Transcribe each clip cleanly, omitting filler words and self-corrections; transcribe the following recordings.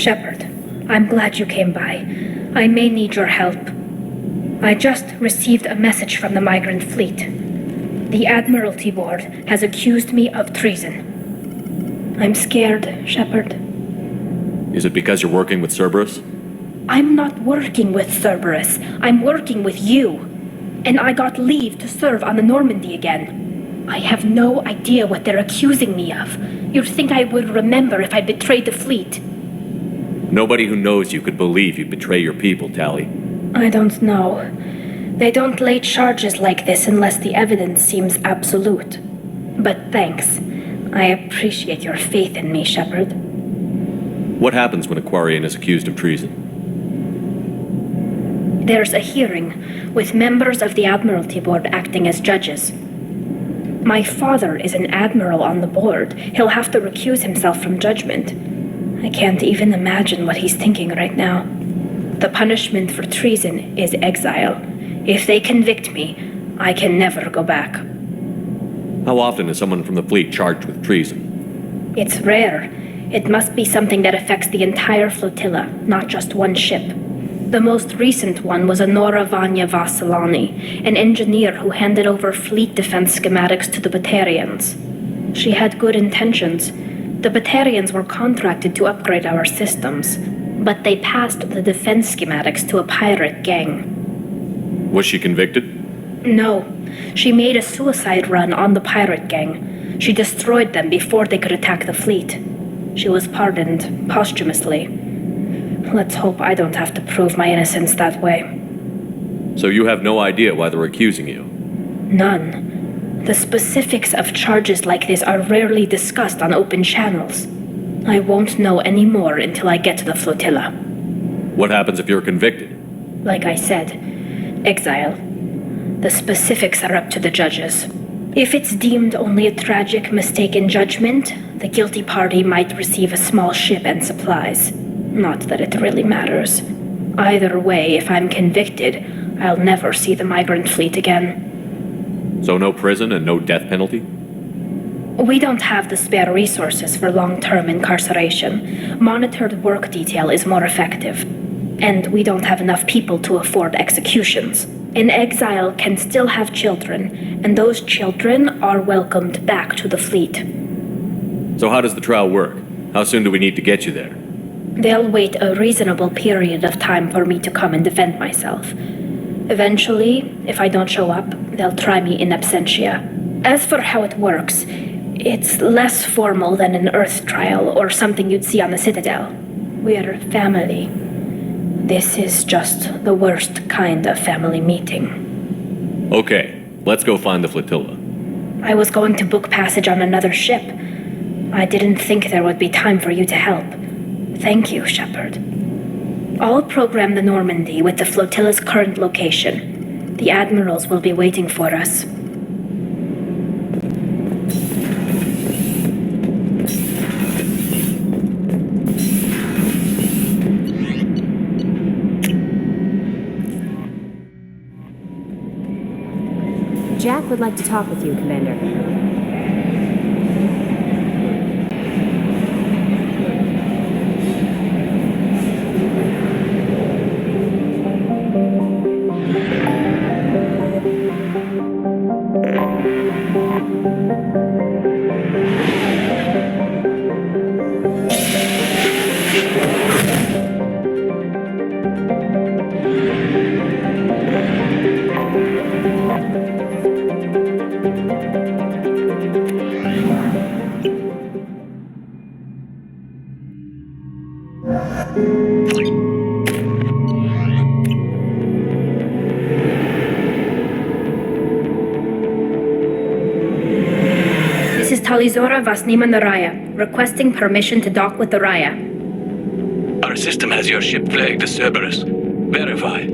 Shepard, I'm glad you came by. I may need your help. I just received a message from the migrant fleet. The Admiralty Board has accused me of treason. I'm scared, Shepard. Is it because you're working with Cerberus? I'm not working with Cerberus. I'm working with you. And I got leave to serve on the Normandy again. I have no idea what they're accusing me of. You'd think I would remember if I betrayed the fleet. Nobody who knows you could believe you betray your people, Tali. I don't know. They don't lay charges like this unless the evidence seems absolute. But thanks. I appreciate your faith in me, Shepard. What happens when a Quarian is accused of treason? There's a hearing, with members of the Admiralty Board acting as judges. My father is an admiral on the board. He'll have to recuse himself from judgment. I can't even imagine what he's thinking right now. The punishment for treason is exile. If they convict me, I can never go back. How often is someone from the fleet charged with treason? It's rare. It must be something that affects the entire flotilla, not just one ship. The most recent one was Honora Vanya Vassilani, an engineer who handed over fleet defense schematics to the Batarians. She had good intentions. The Batarians were contracted to upgrade our systems, but they passed the defense schematics to a pirate gang. Was she convicted? No. She made a suicide run on the pirate gang. She destroyed them before they could attack the fleet. She was pardoned posthumously. Let's hope I don't have to prove my innocence that way. So you have no idea why they're accusing you? None. The specifics of charges like this are rarely discussed on open channels. I won't know any more until I get to the flotilla. What happens if you're convicted? Like I said, exile. The specifics are up to the judges. If it's deemed only a tragic mistake in judgment, the guilty party might receive a small ship and supplies. Not that it really matters. Either way, if I'm convicted, I'll never see the migrant fleet again. So no prison and no death penalty? We don't have the spare resources for long-term incarceration. Monitored work detail is more effective. And we don't have enough people to afford executions. An exile can still have children, and those children are welcomed back to the fleet. So how does the trial work? How soon do we need to get you there? They'll wait a reasonable period of time for me to come and defend myself. Eventually, if I don't show up, they'll try me in absentia. As for how it works, it's less formal than an Earth trial or something you'd see on the Citadel. We're family. This is just the worst kind of family meeting. Okay, let's go find the flotilla. I was going to book passage on another ship. I didn't think there would be time for you to help. Thank you, Shepard. I'll program the Normandy with the flotilla's current location. The admirals will be waiting for us. Jack would like to talk with you, Commander. Talizora Vasnima Naraya, requesting permission to dock with the Raya. Our system has your ship flagged as Cerberus. Verify.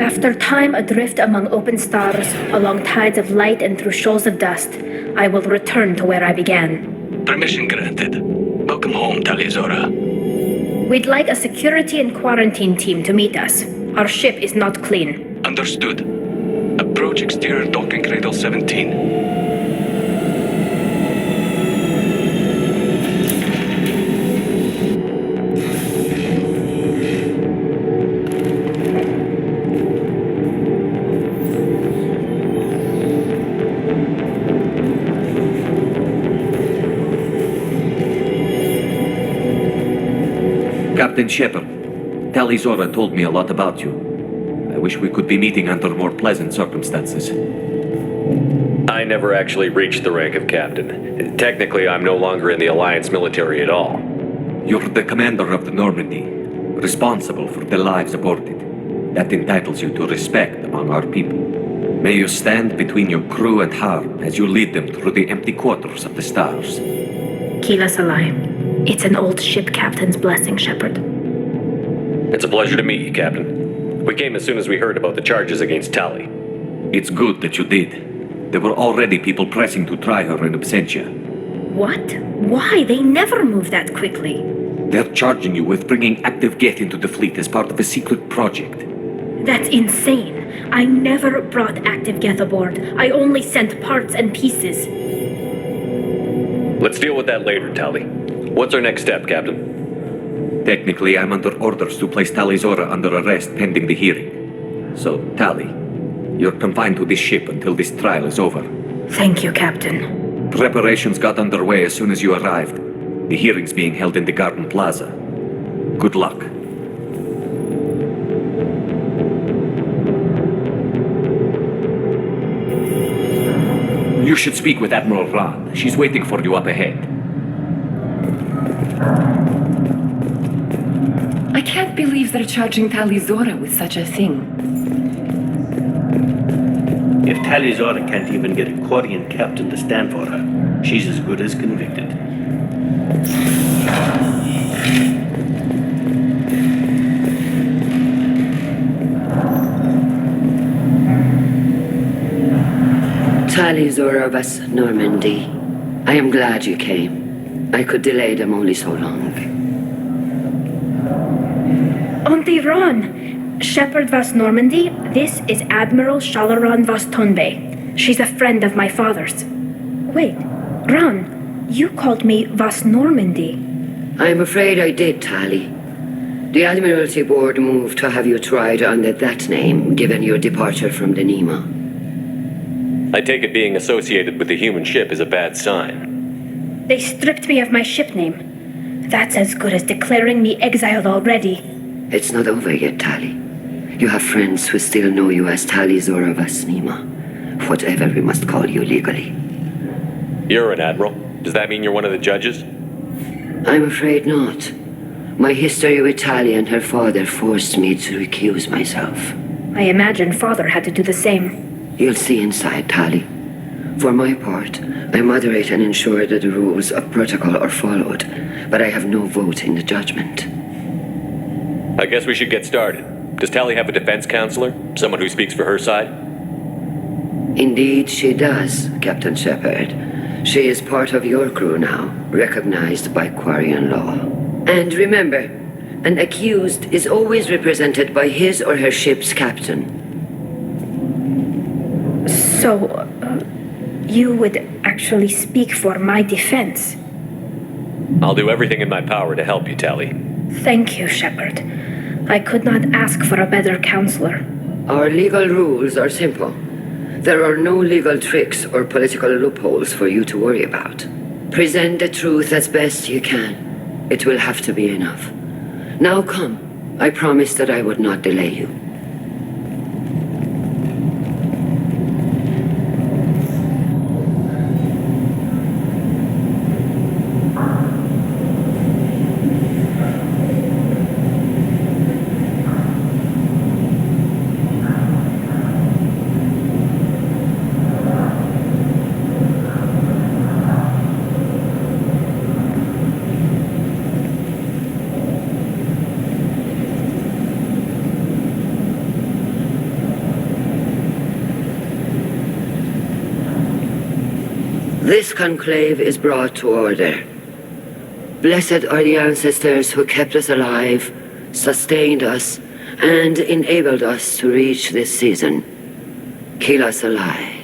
After time adrift among open stars, along tides of light and through shoals of dust, I will return to where I began. Permission granted. Welcome home, Talizora. We'd like a security and quarantine team to meet us. Our ship is not clean. Understood. Approach exterior docking cradle 17. Captain Shepard, Tali Zora told me a lot about you. I wish we could be meeting under more pleasant circumstances. I never actually reached the rank of captain. Technically, I'm no longer in the Alliance military at all. You're the commander of the Normandy, responsible for the lives aborted. That entitles you to respect among our people. May you stand between your crew and harm as you lead them through the empty quarters of the stars. Kila Salai. It's an old ship captain's blessing, Shepard. It's a pleasure to meet you, Captain. We came as soon as we heard about the charges against Tali. It's good that you did. There were already people pressing to try her in absentia. What? Why? They never move that quickly. They're charging you with bringing active Geth into the fleet as part of a secret project. That's insane. I never brought active Geth aboard. I only sent parts and pieces. Let's deal with that later, Tali. What's our next step, Captain? Technically, I'm under orders to place Tali Zora under arrest pending the hearing. So, Tali, you're confined to this ship until this trial is over. Thank you, Captain. Preparations got underway as soon as you arrived. The hearing's being held in the Garden Plaza. Good luck. You should speak with Admiral Rand. She's waiting for you up ahead. I can't believe they're charging Tali Zora with such a thing. If Tali Zora can't even get a Quarian captain to stand for her, she's as good as convicted. Tali Zora of us, Normandy. I am glad you came. I could delay them only so long. Auntie Ron! Shepard Vas Normandy, this is Admiral Shalaran Vas Tonbe. She's a friend of my father's. Wait, Ron, you called me Vas Normandy. I'm afraid I did, Tali. The Admiralty Board moved to have you tried under that name, given your departure from the Nema. I take it being associated with the human ship is a bad sign. They stripped me of my ship name. That's as good as declaring me exiled already. It's not over yet, Tali. You have friends who still know you as Tali Zora Vas Nema. Whatever we must call you legally. You're an admiral. Does that mean you're one of the judges? I'm afraid not. My history with Tali and her father forced me to recuse myself. I imagine father had to do the same. You'll see inside, Tali. For my part, I moderate and ensure that the rules of protocol are followed, but I have no vote in the judgment. I guess we should get started. Does Tali have a defense counselor? Someone who speaks for her side? Indeed, she does, Captain Shepard. She is part of your crew now, recognized by Quarian law. And remember, an accused is always represented by his or her ship's captain. So, you would actually speak for my defense? I'll do everything in my power to help you, Tali. Thank you, Shepard. I could not ask for a better counselor. Our legal rules are simple. There are no legal tricks or political loopholes for you to worry about. Present the truth as best you can. It will have to be enough. Now come. I promised that I would not delay you. This conclave is brought to order. Blessed are the ancestors who kept us alive, sustained us, and enabled us to reach this season. Kila Salai.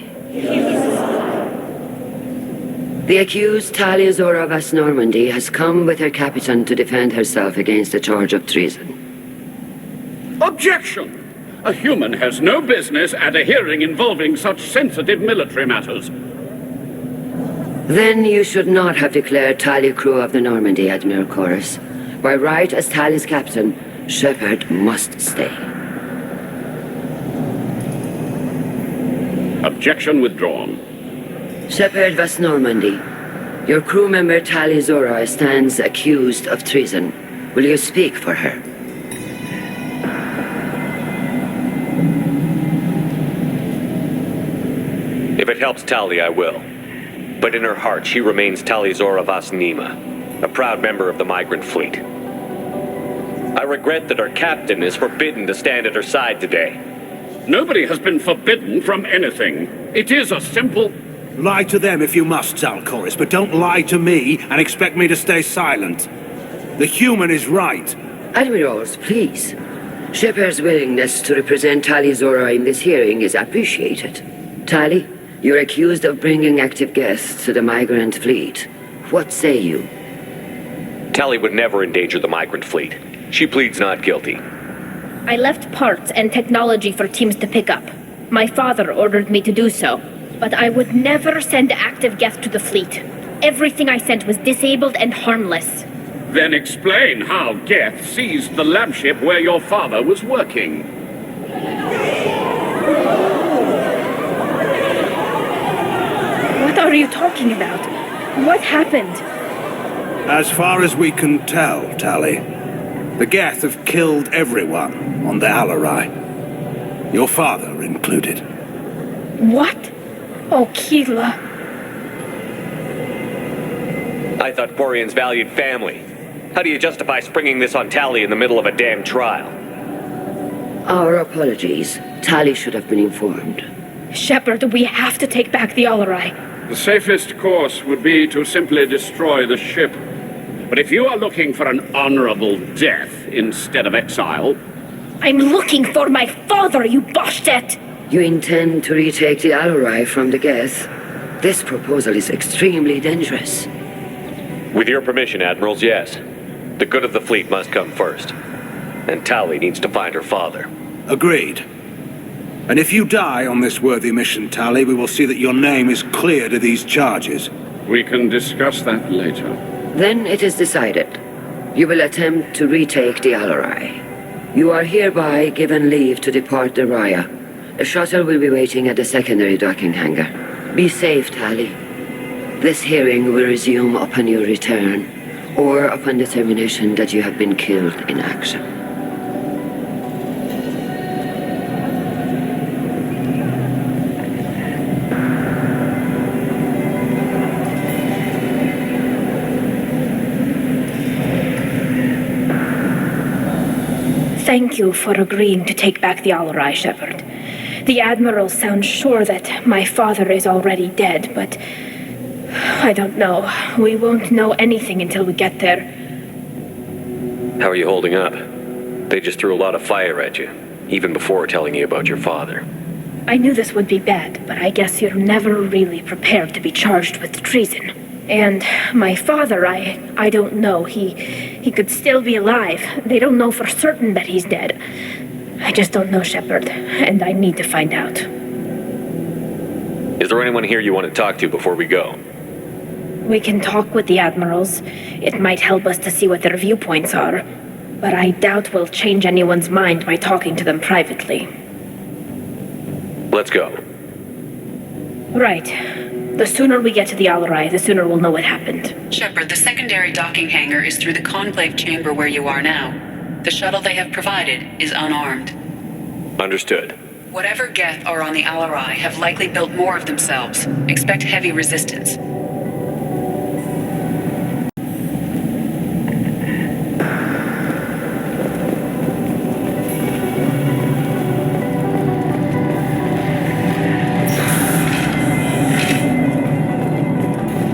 The accused Tali Zora Vas Normandy has come with her captain to defend herself against the charge of treason. Objection! A human has no business at a hearing involving such sensitive military matters. Then you should not have declared Tali crew of the Normandy, Admiral Chorus. By right as Tali's captain, Shepard must stay. Objection withdrawn. Shepard Vas Normandy, your crew member Tali Zora stands accused of treason. Will you speak for her? If it helps Tali, I will. But in her heart, she remains Tali Zora Vas Nima, a proud member of the migrant fleet. I regret that our captain is forbidden to stand at her side today. Nobody has been forbidden from anything. It is a simple... Lie to them if you must, Zalcoris, but don't lie to me and expect me to stay silent. The human is right. Admirals, please. Shepard's willingness to represent Tali Zora in this hearing is appreciated. Tali, you're accused of bringing active guests to the migrant fleet. What say you? Tali would never endanger the migrant fleet. She pleads not guilty. I left parts and technology for teams to pick up. My father ordered me to do so, but I would never send active guests to the fleet. Everything I sent was disabled and harmless. Then explain how Geth seized the lab ship where your father was working. What are you talking about? What happened? As far as we can tell, Tali, the Geth have killed everyone on the Alarai. Your father included. What? Oh, Keela. I thought Quarians valued family. How do you justify springing this on Tali in the middle of a damn trial? Our apologies. Tali should have been informed. Shepard, we have to take back the Alarai. The safest course would be to simply destroy the ship. But if you are looking for an honorable death instead of exile... I'm looking for my father, you bastet! You intend to retake the Alarai from the Geth? This proposal is extremely dangerous. With your permission, Admirals, yes. The good of the fleet must come first. And Tali needs to find her father. Agreed. And if you die on this worthy mission, Tali, we will see that your name is cleared of these charges. We can discuss that later. Then it is decided. You will attempt to retake the Alarai. You are hereby given leave to depart the Raya. A shuttle will be waiting at the secondary docking hangar. Be safe, Tali. This hearing will resume upon your return, or upon determination that you have been killed in action. Thank you for agreeing to take back the Alarai, Shepard. The Admirals sound sure that my father is already dead, but... I don't know. We won't know anything until we get there. How are you holding up? They just threw a lot of fire at you, even before telling you about your father. I knew this would be bad, but I guess you're never really prepared to be charged with treason. And my father, I don't know. He could still be alive. They don't know for certain that he's dead. I just don't know, Shepard, and I need to find out. Is there anyone here you want to talk to before we go? We can talk with the Admirals. It might help us to see what their viewpoints are, but I doubt we'll change anyone's mind by talking to them privately. Let's go. Right. The sooner we get to the Alarai, the sooner we'll know what happened. Shepard, the secondary docking hangar is through the conclave chamber where you are now. The shuttle they have provided is unarmed. Understood. Whatever Geth are on the Alarai have likely built more of themselves. Expect heavy resistance.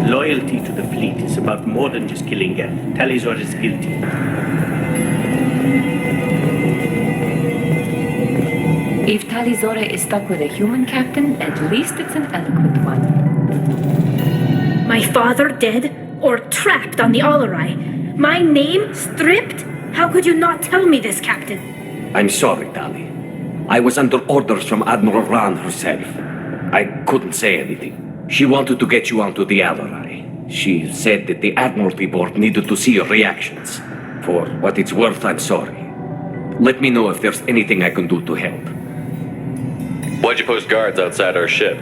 Loyalty to the fleet is about more than just killing Geth. Talizor is guilty. If Talizora is stuck with a human captain, at least it's an eloquent one. My father dead? Or trapped on the Alarai? My name stripped? How could you not tell me this, Captain? I'm sorry, Tali. I was under orders from Admiral Rand herself. I couldn't say anything. She wanted to get you onto the Alarai. She said that the Admiralty Board needed to see your reactions. For what it's worth, I'm sorry. Let me know if there's anything I can do to help. Why'd you post guards outside our ship?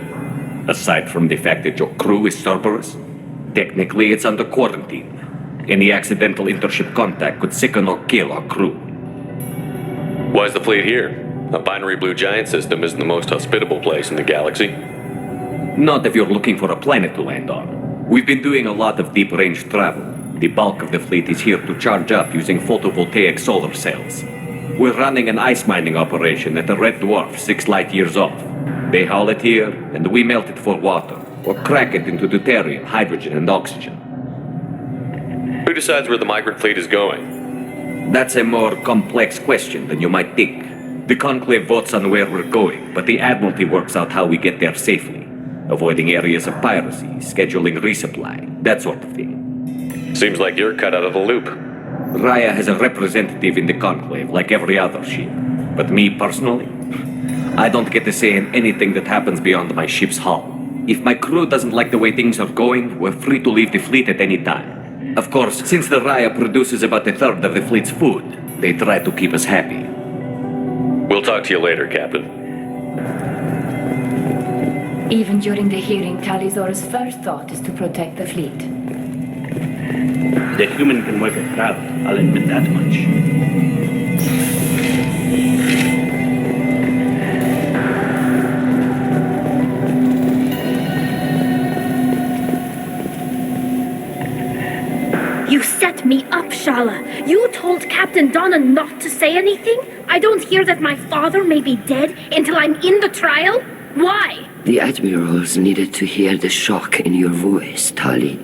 Aside from the fact that your crew is Cerberus, technically it's under quarantine. Any accidental intership contact could sicken or kill our crew. Why's the fleet here? A binary blue giant system isn't the most hospitable place in the galaxy. Not if you're looking for a planet to land on. We've been doing a lot of deep-range travel. The bulk of the fleet is here to charge up using photovoltaic solar cells. We're running an ice mining operation at the Red Dwarf 6 light years off. They haul it here, and we melt it for water, or crack it into deuterium, hydrogen, and oxygen. Who decides where the migrant fleet is going? That's a more complex question than you might think. The Conclave votes on where we're going, but the Admiralty works out how we get there safely. Avoiding areas of piracy, scheduling resupply, that sort of thing. Seems like you're cut out of the loop. Raya has a representative in the Conclave, like every other ship. But me, personally, I don't get to say in anything that happens beyond my ship's hull. If my crew doesn't like the way things are going, we're free to leave the fleet at any time. Of course, since the Raya produces about a third of the fleet's food, they try to keep us happy. We'll talk to you later, Captain. Even during the hearing, Tali'Zorah's first thought is to protect the fleet. The human can work a crowd, I'll admit that much. You set me up, Shala. You told Captain Donna not to say anything? I don't hear that my father may be dead until I'm in the trial? Why? The admirals needed to hear the shock in your voice, Tali.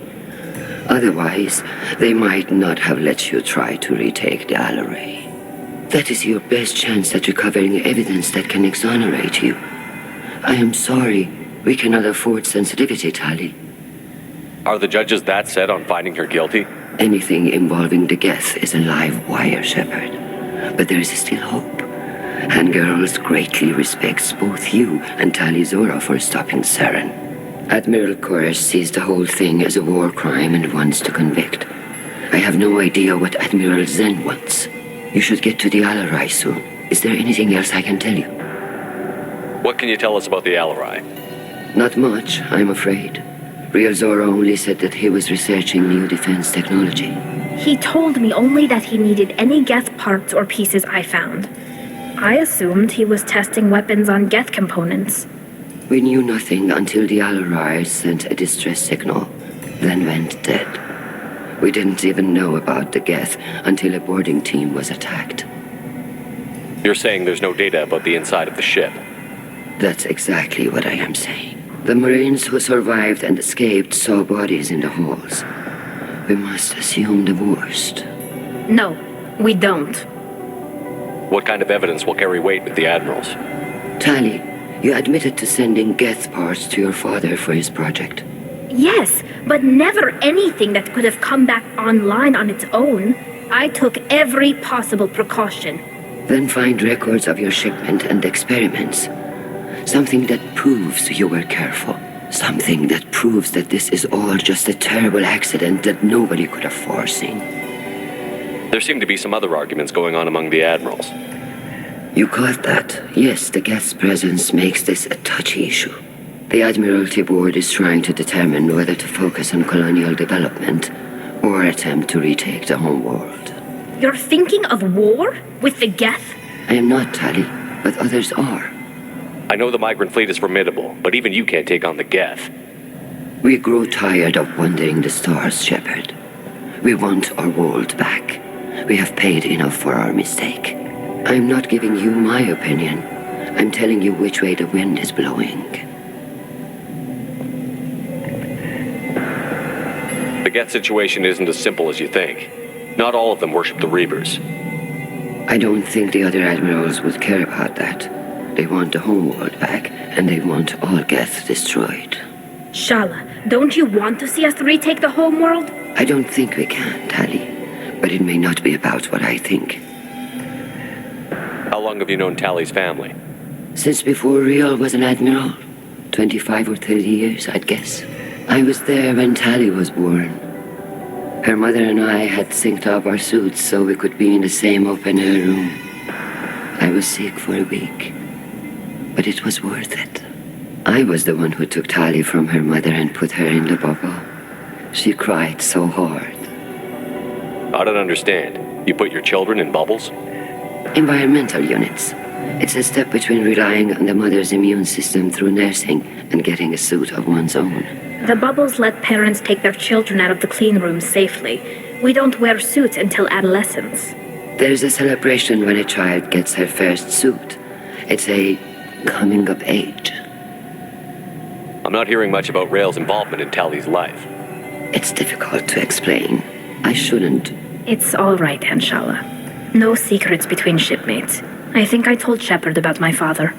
Otherwise, they might not have let you try to retake the Alaray. That is your best chance at recovering evidence that can exonerate you. I am sorry. We cannot afford sensitivity, Tali. Are the judges that set on finding her guilty? Anything involving the Geth is a live wire, Shepard. But there is still hope. And Girls greatly respects both you and Tali'Zorah for stopping Saren. Admiral Koresh sees the whole thing as a war crime and wants to convict. I have no idea what Admiral Zen wants. You should get to the Alarai soon. Is there anything else I can tell you? What can you tell us about the Alarai? Not much, I'm afraid. Real Zora only said that he was researching new defense technology. He told me only that he needed any Geth parts or pieces I found. I assumed he was testing weapons on Geth components. We knew nothing until the Alarai sent a distress signal, then went dead. We didn't even know about the Geth until a boarding team was attacked. You're saying there's no data about the inside of the ship? That's exactly what I am saying. The Marines who survived and escaped saw bodies in the halls. We must assume the worst. No, we don't. What kind of evidence will carry weight with the admirals? Tali, you admitted to sending Geth parts to your father for his project. Yes, but never anything that could have come back online on its own. I took every possible precaution. Then find records of your shipment and experiments. Something that proves you were careful. Something that proves that this is all just a terrible accident that nobody could have foreseen. There seem to be some other arguments going on among the admirals. You caught that? Yes, the Geth's presence makes this a touchy issue. The Admiralty Board is trying to determine whether to focus on colonial development or attempt to retake the homeworld. You're thinking of war? With the Geth? I am not, Tali, but others are. I know the migrant fleet is formidable, but even you can't take on the Geth. We grow tired of wandering the stars, Shepard. We want our world back. We have paid enough for our mistake. I'm not giving you my opinion. I'm telling you which way the wind is blowing. The Geth situation isn't as simple as you think. Not all of them worship the Reavers. I don't think the other admirals would care about that. They want the homeworld back, and they want all Geth destroyed. Shala, don't you want to see us retake the homeworld? I don't think we can, Tali. But it may not be about what I think. How long have you known Tali's family? Since before Real was an admiral. 25 or 30 years, I'd guess. I was there when Tali was born. Her mother and I had synced up our suits so we could be in the same open-air room. I was sick for a week, but it was worth it. I was the one who took Tali from her mother and put her in the bubble. She cried so hard. I don't understand. You put your children in bubbles? Environmental units. It's a step between relying on the mother's immune system through nursing and getting a suit of one's own. The bubbles let parents take their children out of the clean rooms safely. We don't wear suits until adolescence. There's a celebration when a child gets her first suit. It's a coming of age. I'm not hearing much about Rael's involvement in Tali's life. It's difficult to explain. I shouldn't. It's all right, Anshala. No secrets between shipmates. I think I told Shepard about my father.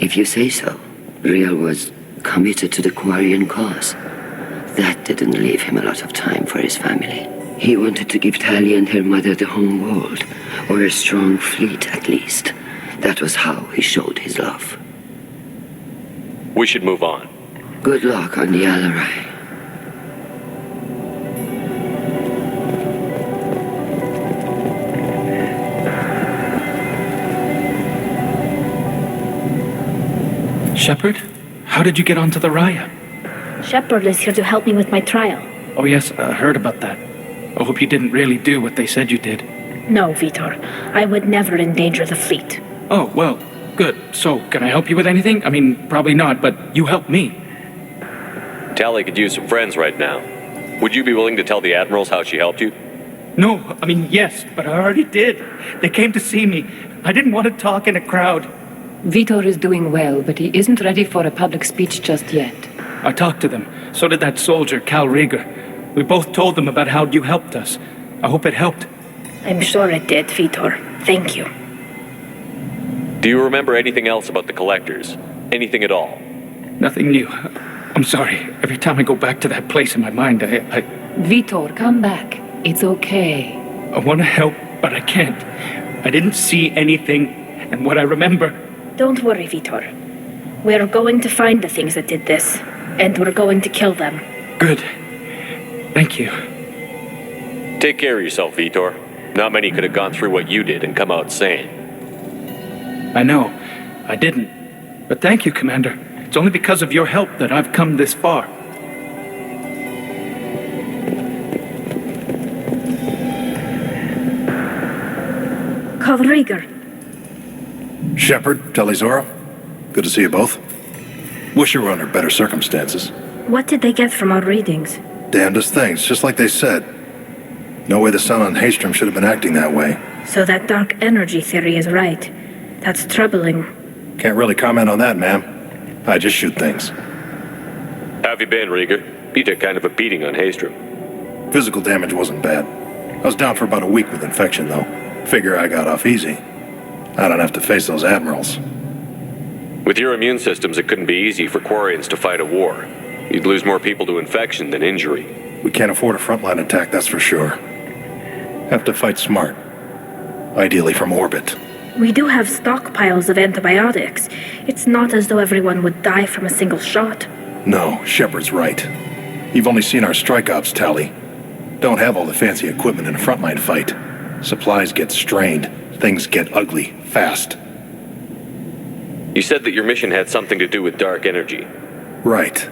If you say so. Rael was committed to the Quarian cause. That didn't leave him a lot of time for his family. He wanted to give Tali and her mother the home world, or a strong fleet at least. That was how he showed his love. We should move on. Good luck on the Alarai. Shepard? How did you get onto the Raya? Shepard is here to help me with my trial. Oh yes, I heard about that. I hope you didn't really do what they said you did. No, Vitor. I would never endanger the fleet. Oh, well, good. So, can I help you with anything? I mean, probably not, but you helped me. Tali could use some friends right now. Would you be willing to tell the admirals how she helped you? No, I mean, yes, but I already did. They came to see me. I didn't want to talk in a crowd. Vitor is doing well, but he isn't ready for a public speech just yet. I talked to them. So did that soldier, Cal Rieger. We both told them about how you helped us. I hope it helped. I'm sure it did, Vitor. Thank you. Do you remember anything else about the Collectors? Anything at all? Nothing new. I'm sorry. Every time I go back to that place in my mind, I... Vitor, come back. It's okay. I want to help, but I can't. I didn't see anything, and what I remember... Don't worry, Vitor. We're going to find the things that did this, and we're going to kill them. Good. Thank you. Take care of yourself, Vitor. Not many could have gone through what you did and come out sane. I know. I didn't. But thank you, Commander. It's only because of your help that I've come this far. Call Rieger. Shepard, Talizora, good to see you both. Wish you were under better circumstances. What did they get from our readings? Damnedest things, just like they said. No way the sun on Haystrom should have been acting that way. So that dark energy theory is right. That's troubling. Can't really comment on that, ma'am. I just shoot things. How have you been, Rieger? You took kind of a beating on Haystrom. Physical damage wasn't bad. I was down for about a week with infection, though. Figure I got off easy. I don't have to face those admirals. With your immune systems, it couldn't be easy for Quarians to fight a war. You'd lose more people to infection than injury. We can't afford a frontline attack, that's for sure. Have to fight smart. Ideally from orbit. We do have stockpiles of antibiotics. It's not as though everyone would die from a single shot. No, Shepard's right. You've only seen our strike ops, Tali. Don't have all the fancy equipment in a frontline fight. Supplies get strained. Things get ugly, fast. You said that your mission had something to do with dark energy. Right.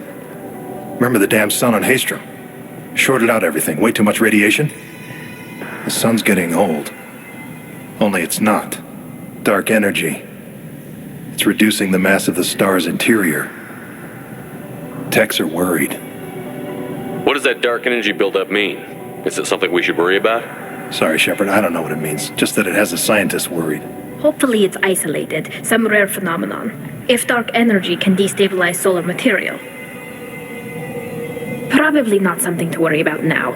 Remember the damn sun on Haystrom? Shorted out everything. Way too much radiation? The sun's getting old. Only it's not. Dark energy. It's reducing the mass of the star's interior. Techs are worried. What does that dark energy buildup mean? Is it something we should worry about? Sorry, Shepard, I don't know what it means. Just that it has the scientists worried. Hopefully it's isolated, some rare phenomenon. If dark energy can destabilize solar material. Probably not something to worry about now.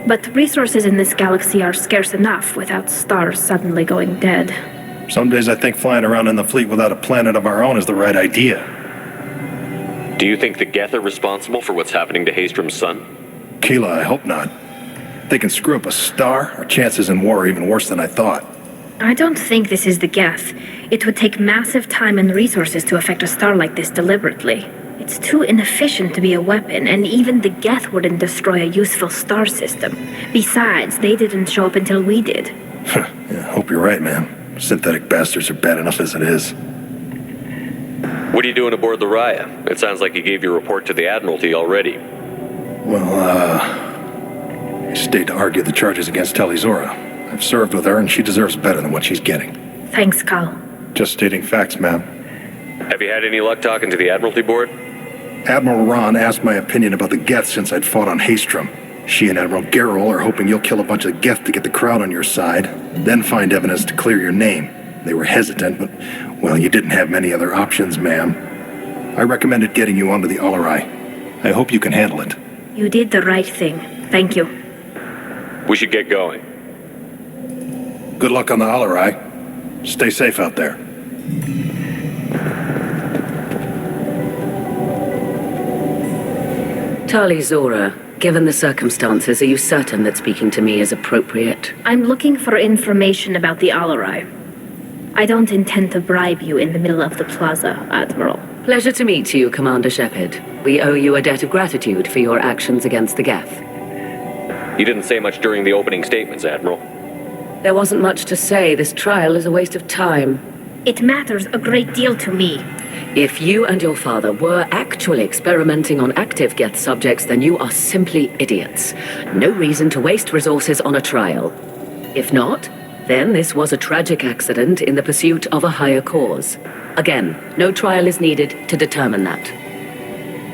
But resources in this galaxy are scarce enough without stars suddenly going dead. Some days I think flying around in the fleet without a planet of our own is the right idea. Do you think the Geth are responsible for what's happening to Haystrom's sun? Keela, I hope not. If they can screw up a star, our chances in war are even worse than I thought. I don't think this is the Geth. It would take massive time and resources to affect a star like this deliberately. It's too inefficient to be a weapon, and even the Geth wouldn't destroy a useful star system. Besides, they didn't show up until we did. Yeah, hope you're right, man. Synthetic bastards are bad enough as it is. What are you doing aboard the Raya? It sounds like you gave your report to the Admiralty already. Well, I stayed to argue the charges against Talizora. I've served with her, and she deserves better than what she's getting. Thanks, Cal. Just stating facts, ma'am. Have you had any luck talking to the Admiralty board? Admiral Ron asked my opinion about the Geth since I'd fought on Haestrom. She and Admiral Gerrel are hoping you'll kill a bunch of Geth to get the crowd on your side, then find evidence to clear your name. They were hesitant, but, well, you didn't have many other options, ma'am. I recommended getting you onto the Alarai. I hope you can handle it. You did the right thing. Thank you. We should get going. Good luck on the Alarai. Stay safe out there. Talizora, given the circumstances, are you certain that speaking to me is appropriate? I'm looking for information about the Alarai. I don't intend to bribe you in the middle of the plaza, Admiral. Pleasure to meet you, Commander Shepard. We owe you a debt of gratitude for your actions against the Geth. You didn't say much during the opening statements, Admiral. There wasn't much to say. This trial is a waste of time. It matters a great deal to me. If you and your father were actually experimenting on active Geth subjects, then you are simply idiots. No reason to waste resources on a trial. If not, then this was a tragic accident in the pursuit of a higher cause. Again, no trial is needed to determine that.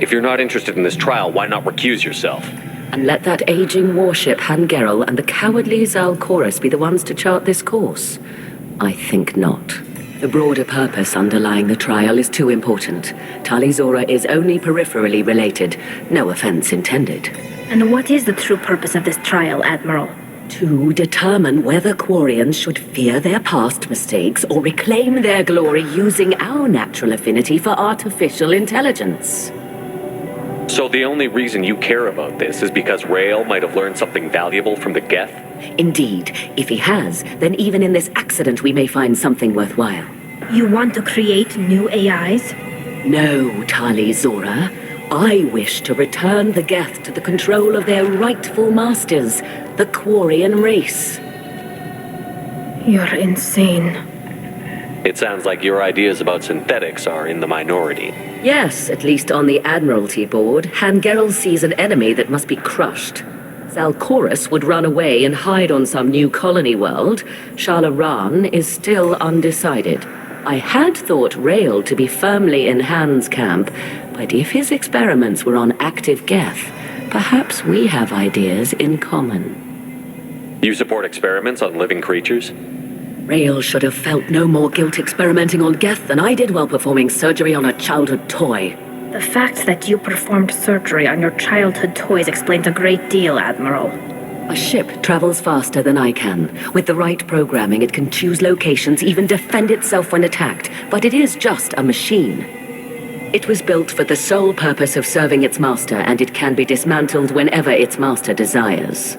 If you're not interested in this trial, why not recuse yourself? And let that aging warship Han Gerrel and the cowardly Zal Chorus be the ones to chart this course? I think not. The broader purpose underlying the trial is too important. Talizora is only peripherally related. No offense intended. And what is the true purpose of this trial, Admiral? To determine whether Quarians should fear their past mistakes or reclaim their glory using our natural affinity for artificial intelligence. So the only reason you care about this is because Rael might have learned something valuable from the Geth? Indeed. If he has, then even in this accident we may find something worthwhile. You want to create new AIs? No, Talizora. I wish to return the Geth to the control of their rightful masters, the Quarian race. You're insane. It sounds like your ideas about synthetics are in the minority. Yes, at least on the Admiralty board, Han Gerrel sees an enemy that must be crushed. Zal Chorus would run away and hide on some new colony world. Shala Ran is still undecided. I had thought Rael to be firmly in Han's camp, but if his experiments were on active Geth, perhaps we have ideas in common. You support experiments on living creatures? Rael should have felt no more guilt experimenting on Geth than I did while performing surgery on a childhood toy. The fact that you performed surgery on your childhood toys explains a great deal, Admiral. A ship travels faster than I can. With the right programming, it can choose locations, even defend itself when attacked. But it is just a machine. It was built for the sole purpose of serving its master, and it can be dismantled whenever its master desires.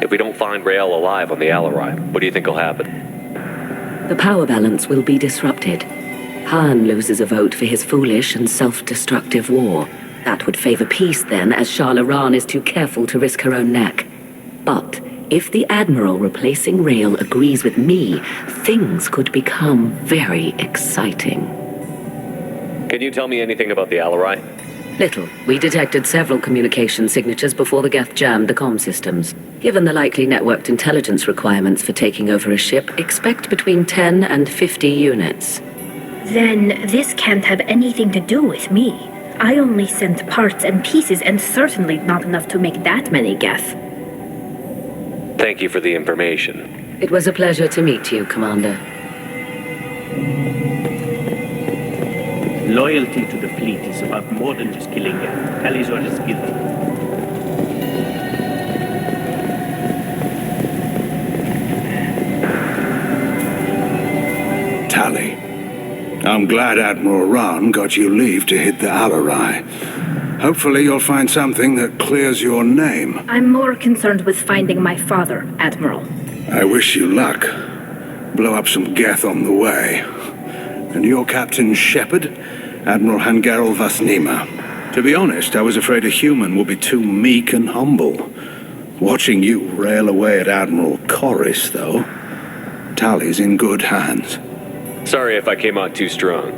If we don't find Rael alive on the Alarai, what do you think will happen? The power balance will be disrupted. Han loses a vote for his foolish and self-destructive war. That would favor peace then, as Shala Ran is too careful to risk her own neck. But if the Admiral replacing Rael agrees with me, things could become very exciting. Can you tell me anything about the Alarai? Little. We detected several communication signatures before the Geth jammed the comm systems. Given the likely networked intelligence requirements for taking over a ship, expect between 10 and 50 units. Then this can't have anything to do with me. I only sent parts and pieces, and certainly not enough to make that many Geth. Thank you for the information. It was a pleasure to meet you, Commander. Loyalty to the fleet is about more than just killing Geth. Talizora is guilty. Tali, I'm glad Admiral Ran got you leave to hit the Alarai. Hopefully you'll find something that clears your name. I'm more concerned with finding my father, Admiral. I wish you luck. Blow up some Geth on the way. And your Captain Shepard? Admiral Hangerel Vasnima. To be honest, I was afraid a human would be too meek and humble. Watching you rail away at Admiral Corris, though, Tally's in good hands. Sorry if I came out too strong.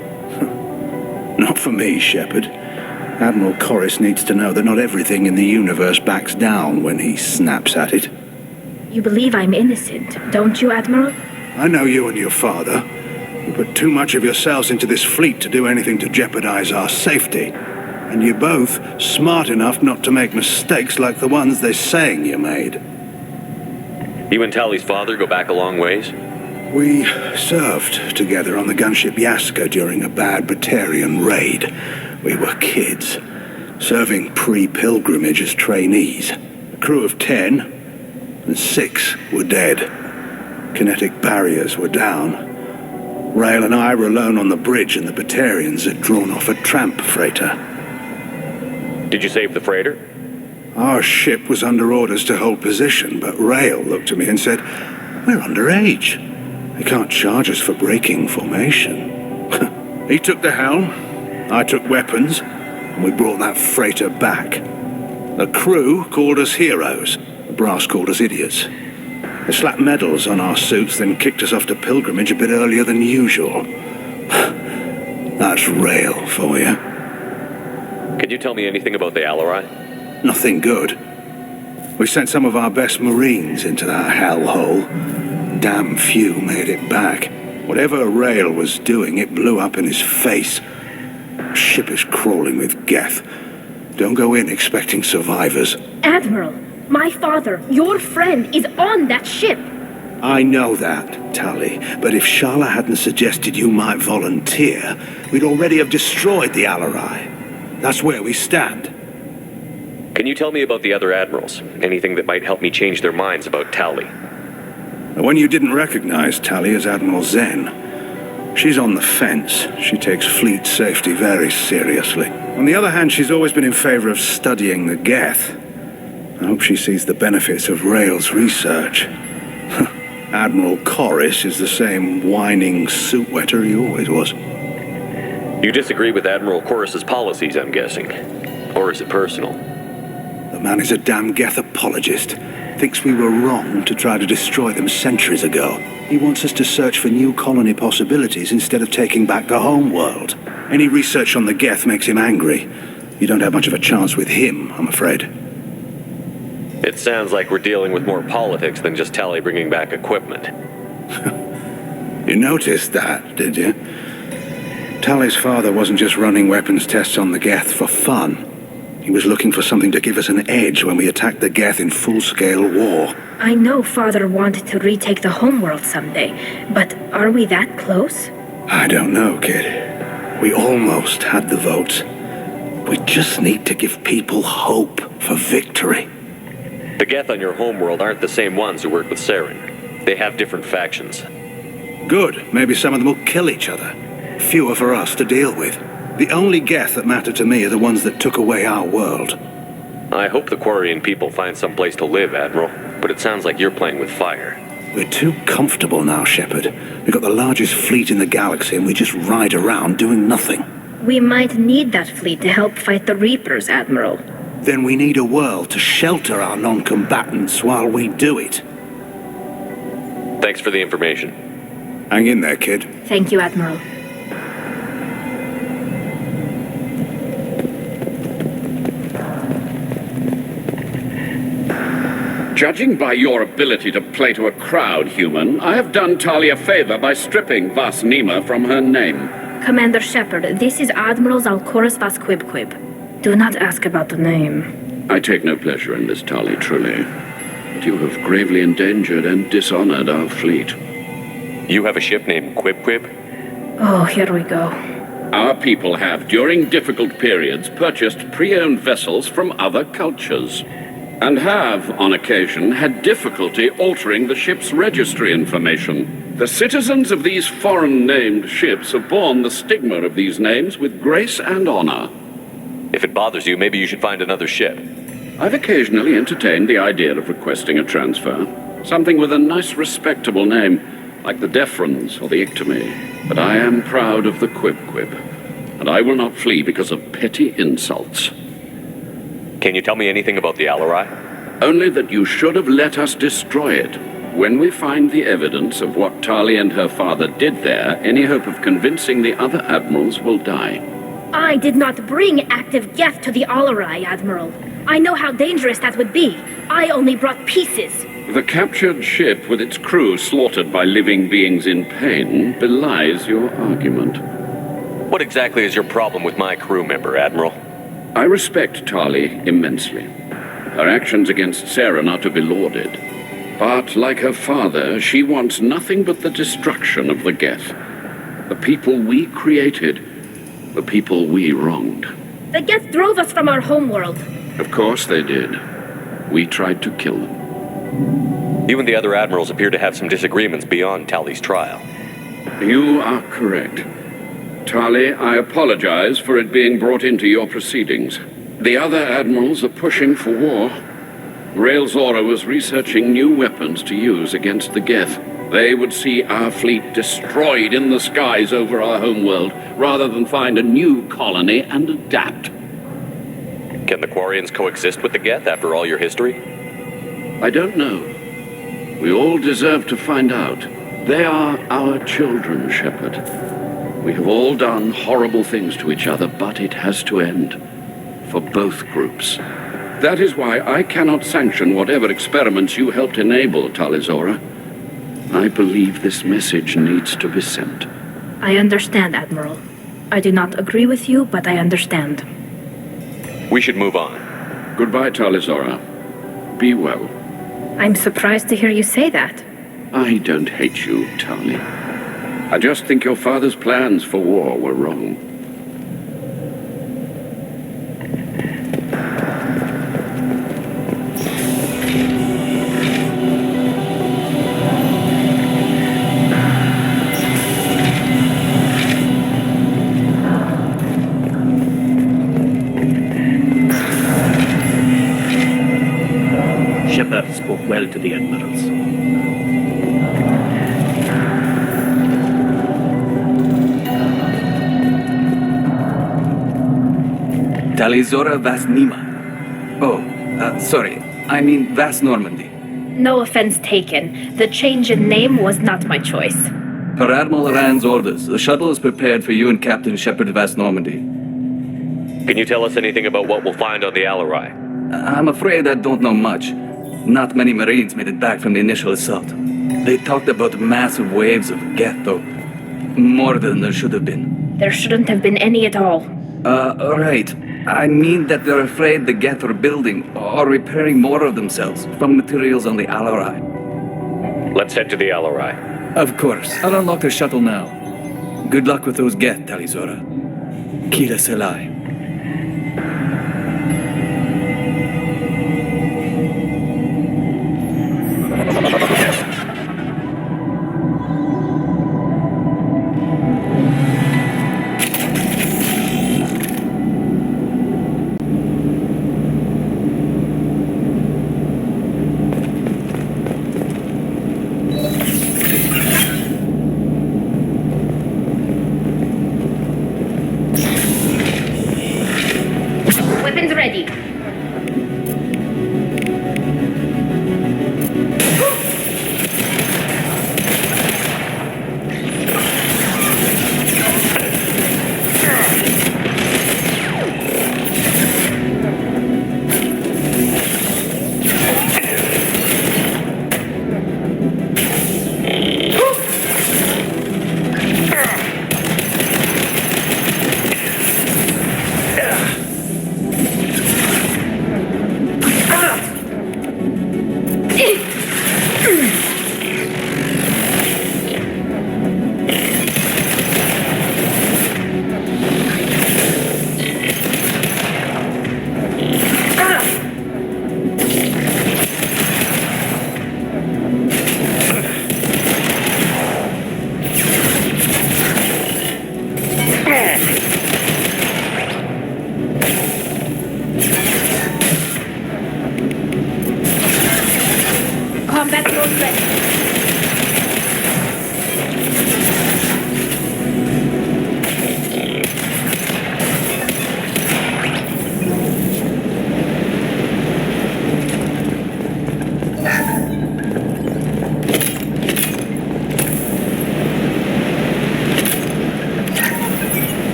Not for me, Shepard. Admiral Corris needs to know that not everything in the universe backs down when he snaps at it. You believe I'm innocent, don't you, Admiral? I know you and your father. You put too much of yourselves into this fleet to do anything to jeopardize our safety. And you're both smart enough not to make mistakes like the ones they're saying you made. You and Tally's father go back a long ways? We served together on the gunship Yaska during a bad Batarian raid. We were kids, serving pre-pilgrimage as trainees. A crew of 10, and 6 were dead. Kinetic barriers were down. Rail and I were alone on the bridge, and the Batarians had drawn off a tramp freighter. Did you save the freighter? Our ship was under orders to hold position, but Rail looked at me and said, "We're underage. They can't charge us for breaking formation." He took the helm, I took weapons, and we brought that freighter back. The crew called us heroes. The brass called us idiots. They slapped medals on our suits, then kicked us off to pilgrimage a bit earlier than usual. That's Rail for you. Can you tell me anything about the Alarai? Nothing good. We sent some of our best Marines into that hellhole. Damn few made it back. Whatever Rail was doing, it blew up in his face. Ship is crawling with Geth. Don't go in expecting survivors. Admiral, my father, your friend, is on that ship. I know that, Tally, but if Shala hadn't suggested you might volunteer, we'd already have destroyed the Alarai. That's where we stand. Can you tell me about the other admirals? Anything that might help me change their minds about Tally? The one you didn't recognize, Tally, is Admiral Zen. She's on the fence. She takes fleet safety very seriously. On the other hand, she's always been in favor of studying the Geth. I hope she sees the benefits of Rail's research. Admiral Corris is the same whining suit-wetter he always was. You disagree with Admiral Corris's policies, I'm guessing. Or is it personal? The man is a damn Geth apologist. Thinks we were wrong to try to destroy them centuries ago. He wants us to search for new colony possibilities instead of taking back the home world. Any research on the Geth makes him angry. You don't have much of a chance with him, I'm afraid. It sounds like we're dealing with more politics than just Tally bringing back equipment. You noticed that, did you? Tally's father wasn't just running weapons tests on the Geth for fun. He was looking for something to give us an edge when we attacked the Geth in full-scale war. I know Father wanted to retake the homeworld someday, but are we that close? I don't know, kid. We almost had the votes. We just need to give people hope for victory. The Geth on your homeworld aren't the same ones who work with Saren. They have different factions. Good. Maybe some of them will kill each other. Fewer for us to deal with. The only Geth that matter to me are the ones that took away our world. I hope the Quarian people find some place to live, Admiral, but it sounds like you're playing with fire. We're too comfortable now, Shepard. We've got the largest fleet in the galaxy and we just ride around doing nothing. We might need that fleet to help fight the Reapers, Admiral. Then we need a world to shelter our non-combatants while we do it. Thanks for the information. Hang in there, kid. Thank you, Admiral. Judging by your ability to play to a crowd, human, I have done Tali a favor by stripping Vasnima from her name. Commander Shepard, this is Admiral Zalkoris Vasquibquib. Do not ask about the name. I take no pleasure in this, Tali, truly. But you have gravely endangered and dishonored our fleet. You have a ship named Quib? Oh, here we go. Our people have, during difficult periods, purchased pre-owned vessels from other cultures. And have, on occasion, had difficulty altering the ship's registry information. The citizens of these foreign-named ships have borne the stigma of these names with grace and honor. If it bothers you, maybe you should find another ship. I've occasionally entertained the idea of requesting a transfer. Something with a nice, respectable name, like the Defrons or the Ictomy. But I am proud of the Quib. and I will not flee because of petty insults. Can you tell me anything about the Alarai? Only that you should have let us destroy it. When we find the evidence of what Tali and her father did there, any hope of convincing the other admirals will die. I did not bring active Geth to the Alarai, Admiral. I know how dangerous that would be. I only brought pieces. The captured ship with its crew slaughtered by living beings in pain belies your argument. What exactly is your problem with my crew member, Admiral? I respect Tali immensely. Her actions against Saren are to be lauded. But, like her father, she wants nothing but the destruction of the Geth. The people we created, the people we wronged. The Geth drove us from our homeworld. Of course they did. We tried to kill them. You and the other admirals appear to have some disagreements beyond Tali's trial. You are correct. Tali, I apologize for it being brought into your proceedings. The other admirals are pushing for war. Rael Zora was researching new weapons to use against the Geth. They would see our fleet destroyed in the skies over our homeworld, rather than find a new colony and adapt. Can the Quarians coexist with the Geth after all your history? I don't know. We all deserve to find out. They are our children, Shepard. We have all done horrible things to each other, but it has to end. For both groups. That is why I cannot sanction whatever experiments you helped enable, Talizora. I believe this message needs to be sent. I understand, Admiral. I do not agree with you, but I understand. We should move on. Goodbye, Talizora. Be well. I'm surprised to hear you say that. I don't hate you, Tali. I just think your father's plans for war were wrong. Shepard spoke well to the admirals. Talizora Vas Nima. Sorry. I mean Vas Normandy. No offense taken. The change in name was not my choice. Per Admiral Rand's orders, the shuttle is prepared for you and Captain Shepard Vas Normandy. Can you tell us anything about what we'll find on the Alarai? I'm afraid I don't know much. Not many Marines made it back from the initial assault. They talked about massive waves of Geth, though. More than there should have been. There shouldn't have been any at all. Right. I mean that they're afraid the Geth are building or repairing more of themselves from materials on the Alarai. Let's head to the Alarai. Of course. I'll unlock the shuttle now. Good luck with those Geth, Talizora. Kila Selai.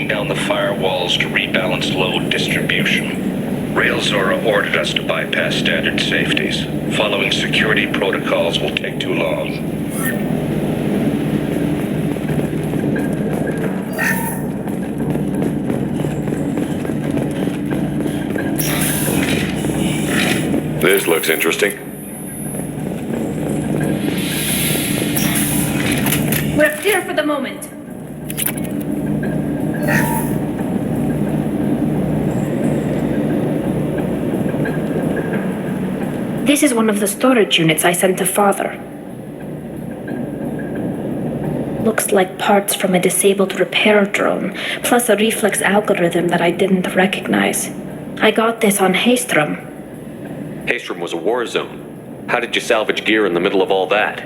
down the firewalls to rebalance load distribution. Rail Zora ordered us to bypass standard safeties. Following security protocols will take too long. This looks interesting. We're clear for the moment. This is one of the storage units I sent to Father. Looks like parts from a disabled repair drone, plus a reflex algorithm that I didn't recognize. I got this on Haystrom. Haystrom was a war zone. How did you salvage gear in the middle of all that?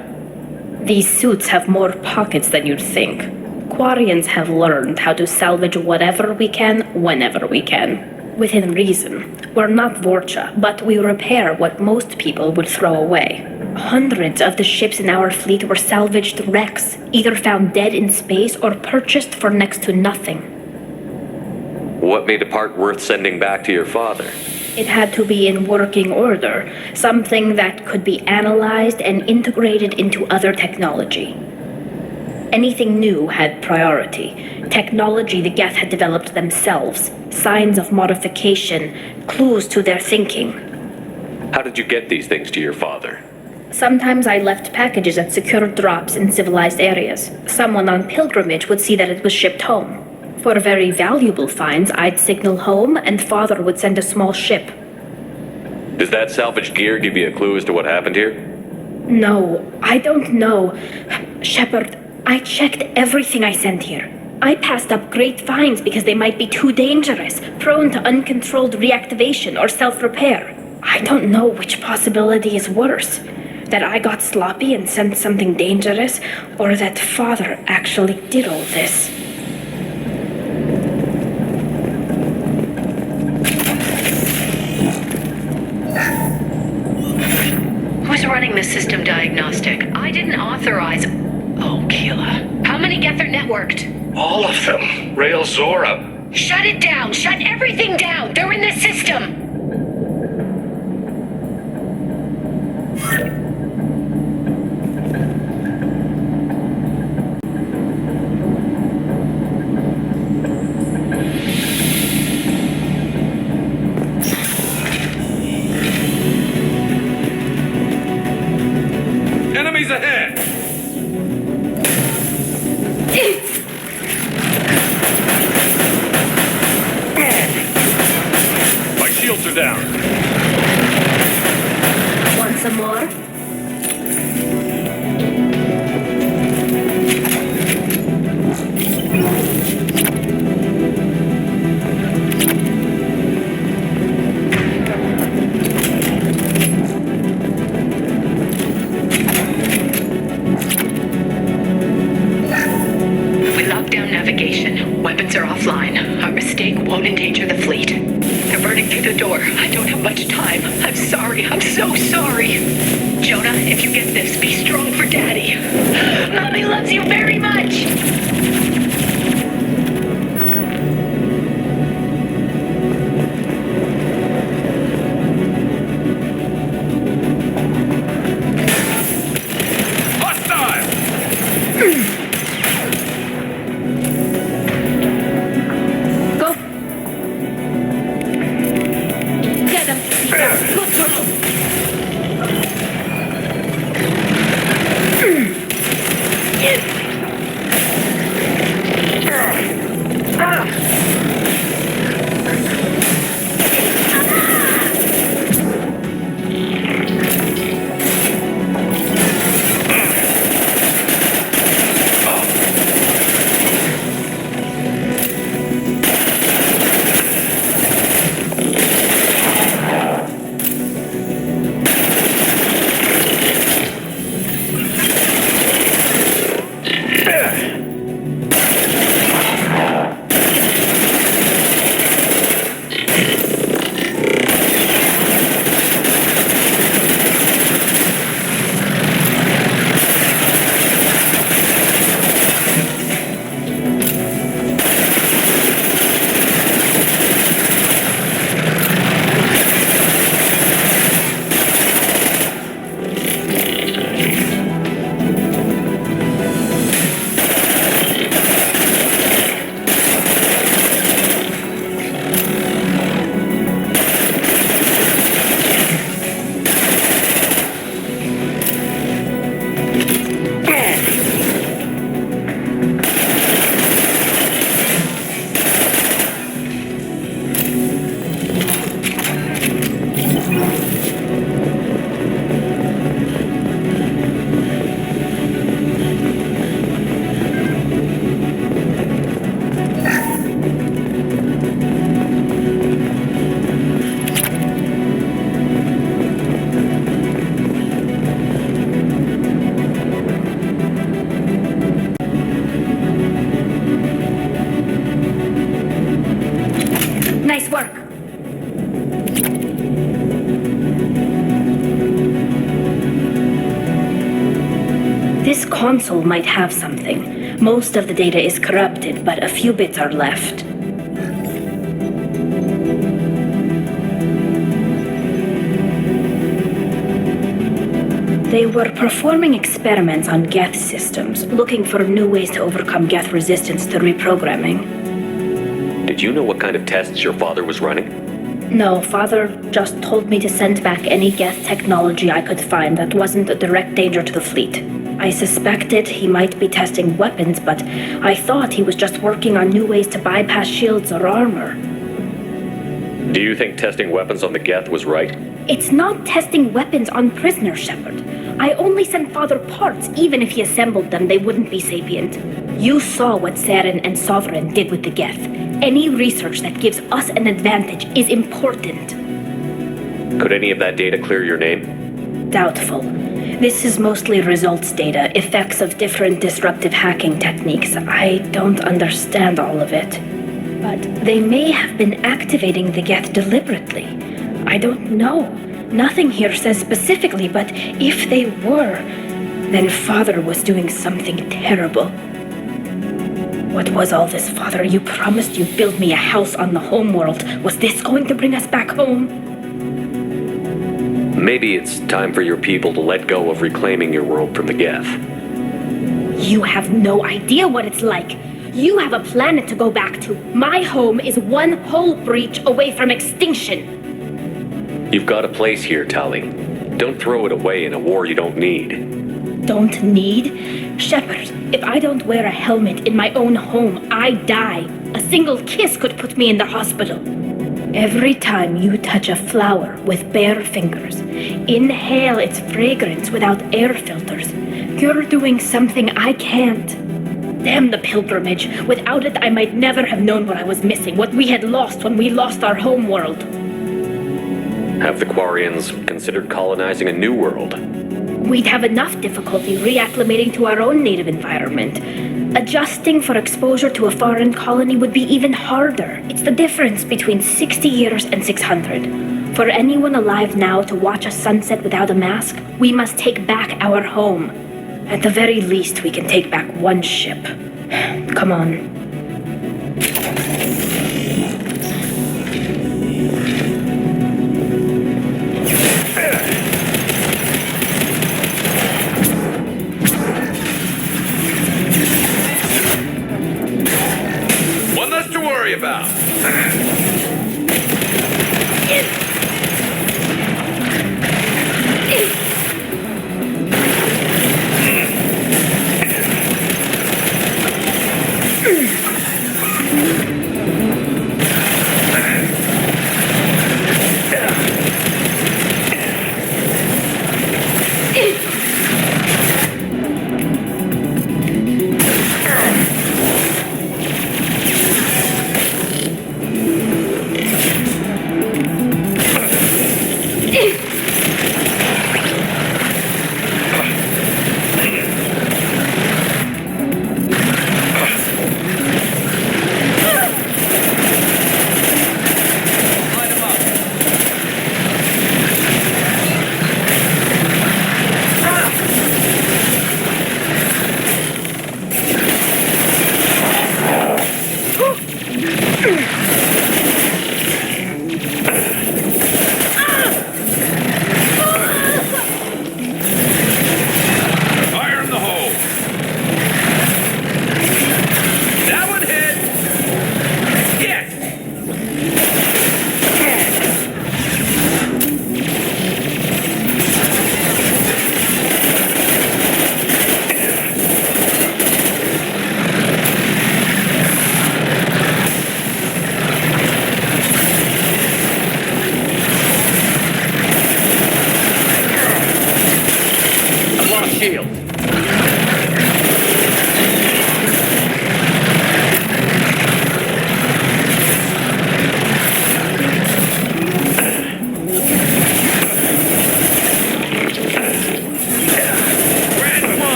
These suits have more pockets than you'd think. Quarians have learned how to salvage whatever we can, whenever we can. Within reason. We're not Vorcha, but we repair what most people would throw away. Hundreds of the ships in our fleet were salvaged wrecks, either found dead in space or purchased for next to nothing. What made a part worth sending back to your father? It had to be in working order, something that could be analyzed and integrated into other technology. Anything new had priority. Technology the Geth had developed themselves, signs of modification, clues to their thinking. How did you get these things to your father? Sometimes I left packages at secure drops in civilized areas. Someone on pilgrimage would see that it was shipped home. For very valuable finds, I'd signal home, and Father would send a small ship. Does that salvaged gear give you a clue as to what happened here? No, I don't know. Shepard, I checked everything I sent here. I passed up great finds because they might be too dangerous, prone to uncontrolled reactivation or self-repair. I don't know which possibility is worse. That I got sloppy and sent something dangerous, or that Father actually did all this. Who's running the system diagnostic? I didn't authorize... Oh, Keela. How many Geth are networked? All of them. Rail Zora. Shut it down! Shut everything down! They're in the system! Enemies ahead! My shields are down. Want some more? We locked down navigation. Weapons are offline. Our mistake won't endanger the fleet. They're burning through the door. I don't have much time. I'm sorry. I'm so sorry. Jonah, if you get this, be strong for Daddy. Mommy loves you very much. console might have something. Most of the data is corrupted, but a few bits are left. They were performing experiments on Geth systems, looking for new ways to overcome Geth resistance to reprogramming. Did you know what kind of tests your father was running? No, Father just told me to send back any Geth technology I could find that wasn't a direct danger to the fleet. I suspected he might be testing weapons, but I thought he was just working on new ways to bypass shields or armor. Do you think testing weapons on the Geth was right? It's not testing weapons on prisoners, Shepard. I only sent Father parts. Even if he assembled them, they wouldn't be sapient. You saw what Saren and Sovereign did with the Geth. Any research that gives us an advantage is important. Could any of that data clear your name? Doubtful. This is mostly results data, effects of different disruptive hacking techniques. I don't understand all of it. But they may have been activating the Geth deliberately. I don't know. Nothing here says specifically, but if they were, then Father was doing something terrible. What was all this, Father? You promised you'd build me a house on the homeworld. Was this going to bring us back home? Maybe it's time for your people to let go of reclaiming your world from the Geth. You have no idea what it's like. You have a planet to go back to. My home is one hull breach away from extinction. You've got a place here, Tali. Don't throw it away in a war you don't need. Don't need? Shepard, if I don't wear a helmet in my own home, I die. A single kiss could put me in the hospital. Every time you touch a flower with bare fingers, inhale its fragrance without air filters, you're doing something I can't. Damn the pilgrimage. Without it, I might never have known what I was missing, what we had lost when we lost our home world. Have the Quarians considered colonizing a new world? We'd have enough difficulty reacclimating to our own native environment. Adjusting for exposure to a foreign colony would be even harder. It's the difference between 60 years and 600. For anyone alive now to watch a sunset without a mask, we must take back our home. At the very least, we can take back one ship. Come on. One less to worry about.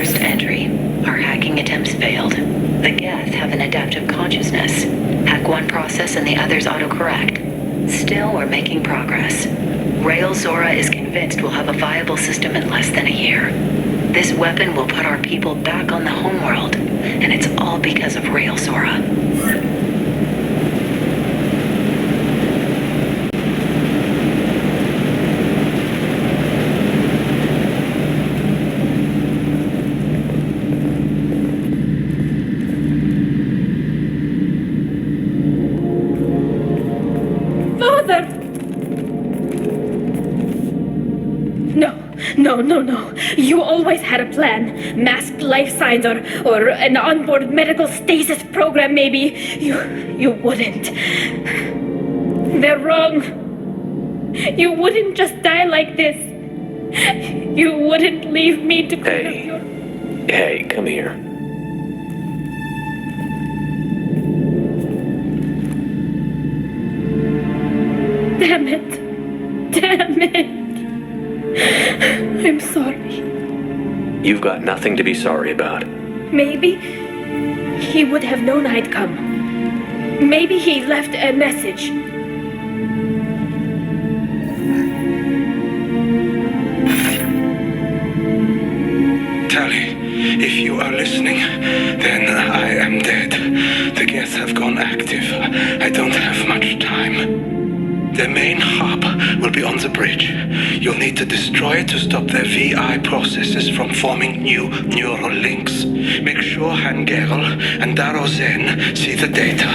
First entry. Our hacking attempts failed. The Geth have an adaptive consciousness. Hack one process and the others autocorrect. Still, we're making progress. Rail Zora is convinced we'll have a viable system in less than a year. This weapon will put our people back on the homeworld, and it's all because of Rail Zora. No. You always had a plan. Masked life signs or an onboard medical stasis program, maybe. You wouldn't. They're wrong. You wouldn't just die like this. You wouldn't leave me to... Hey, come here. Damn it. I'm sorry. You've got nothing to be sorry about. Maybe he would have known I'd come. Maybe he left a message. Tali, if you are listening, then I am dead. The Geth have gone active. I don't have much time. The main hub will be on the bridge. You'll need to destroy it to stop their VI processes from forming new neural links. Make sure Hangerl and Daro Zen see the data.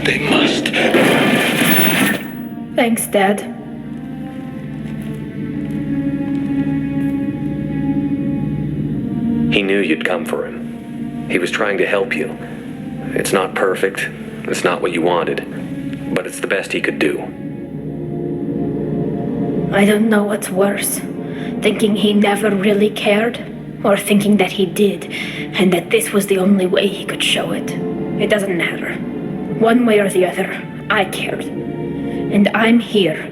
They must. Thanks, Dad. He knew you'd come for him. He was trying to help you. It's not perfect. It's not what you wanted. But it's the best he could do. I don't know what's worse. Thinking he never really cared, or thinking that he did, and that this was the only way he could show it. It doesn't matter. One way or the other, I cared. And I'm here.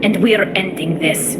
And we're ending this.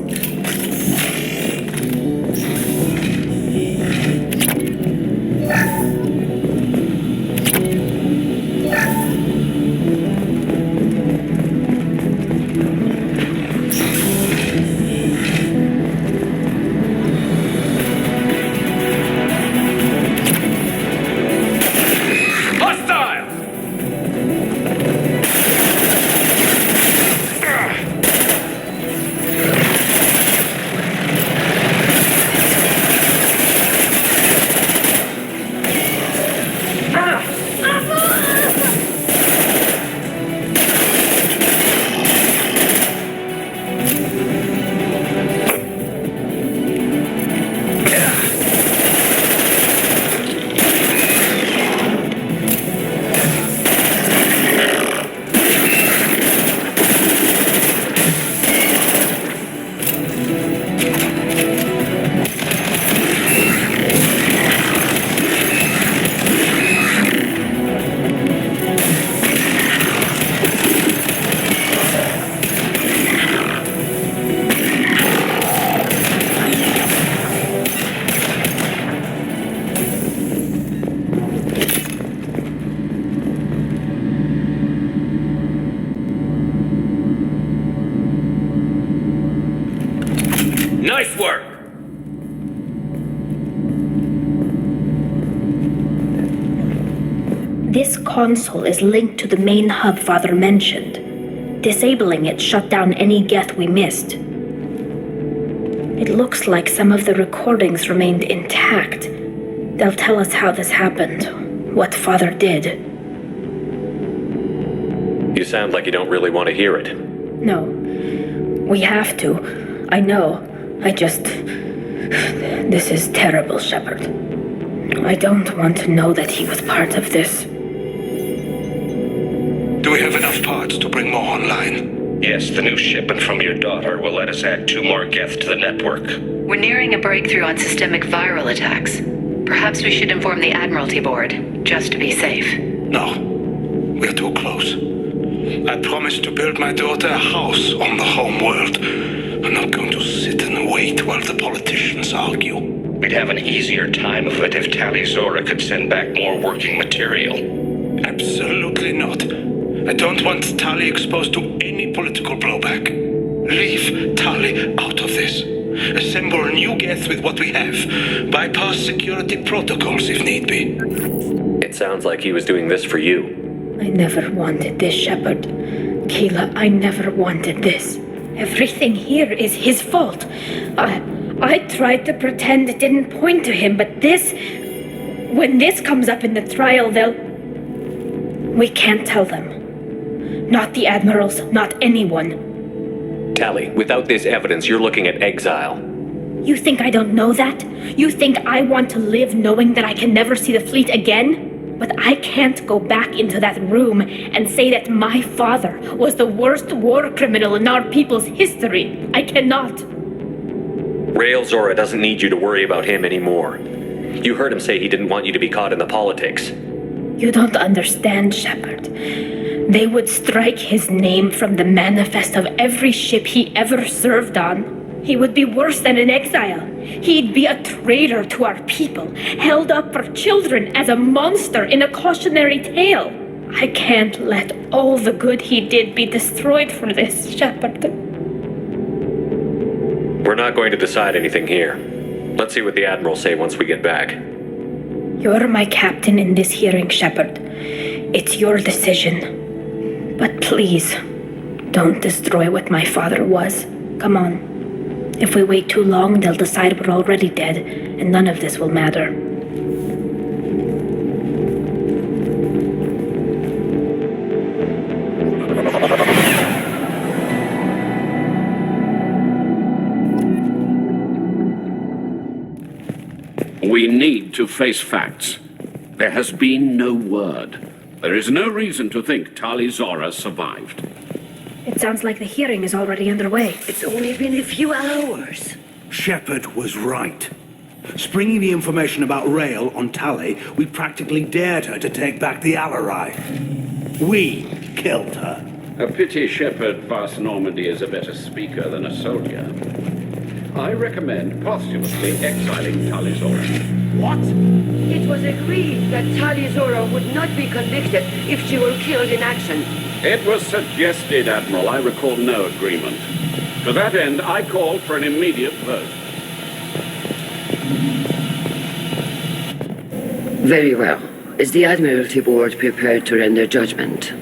Nice work! This console is linked to the main hub Father mentioned. Disabling it shut down any Geth we missed. It looks like some of the recordings remained intact. They'll tell us how this happened, what Father did. You sound like you don't really want to hear it. No. We have to. I know. This is terrible, Shepard. I don't want to know that he was part of this. Do we have enough parts to bring more online? Yes, the new shipment from your daughter will let us add 2 more Geth to the network. We're nearing a breakthrough on systemic viral attacks. Perhaps we should inform the Admiralty Board, just to be safe. No. We're too close. I promised to build my daughter a house on the home world. I'm not going to sit and wait while the politicians argue. We'd have an easier time of it if Tali Zora could send back more working material. Absolutely not. I don't want Tali exposed to any political blowback. Leave Tali out of this. Assemble a new Geth with what we have. Bypass security protocols if need be. It sounds like he was doing this for you. I never wanted this, Shepard. Keela, I never wanted this. Everything here is his fault. I tried to pretend it didn't point to him, but this... When this comes up in the trial, we can't tell them. Not the admirals, not anyone. Tali, without this evidence, you're looking at exile. You think I don't know that? You think I want to live knowing that I can never see the fleet again? But I can't go back into that room and say that my father was the worst war criminal in our people's history. I cannot. Rael Zora doesn't need you to worry about him anymore. You heard him say he didn't want you to be caught in the politics. You don't understand, Shepard. They would strike his name from the manifest of every ship he ever served on. He would be worse than an exile. He'd be a traitor to our people, held up for children as a monster in a cautionary tale. I can't let all the good he did be destroyed for this, Shepard. We're not going to decide anything here. Let's see what the Admirals say once we get back. You're my captain in this hearing, Shepard. It's your decision. But please, don't destroy what my father was. Come on. If we wait too long, they'll decide we're already dead, and none of this will matter. We need to face facts. There has been no word. There is no reason to think Tali Zora survived. It sounds like the hearing is already underway. It's only been a few hours. Shepard was right. Springing the information about Rael on Tali, we practically dared her to take back the Alarai. We killed her. A pity Shepard Vast Normandy is a better speaker than a soldier. I recommend posthumously exiling Tali Zora. What? It was agreed that Tali Zora would not be convicted if she were killed in action. It was suggested, Admiral. I recall no agreement. To that end, I call for an immediate vote. Very well. Is the Admiralty Board prepared to render judgment?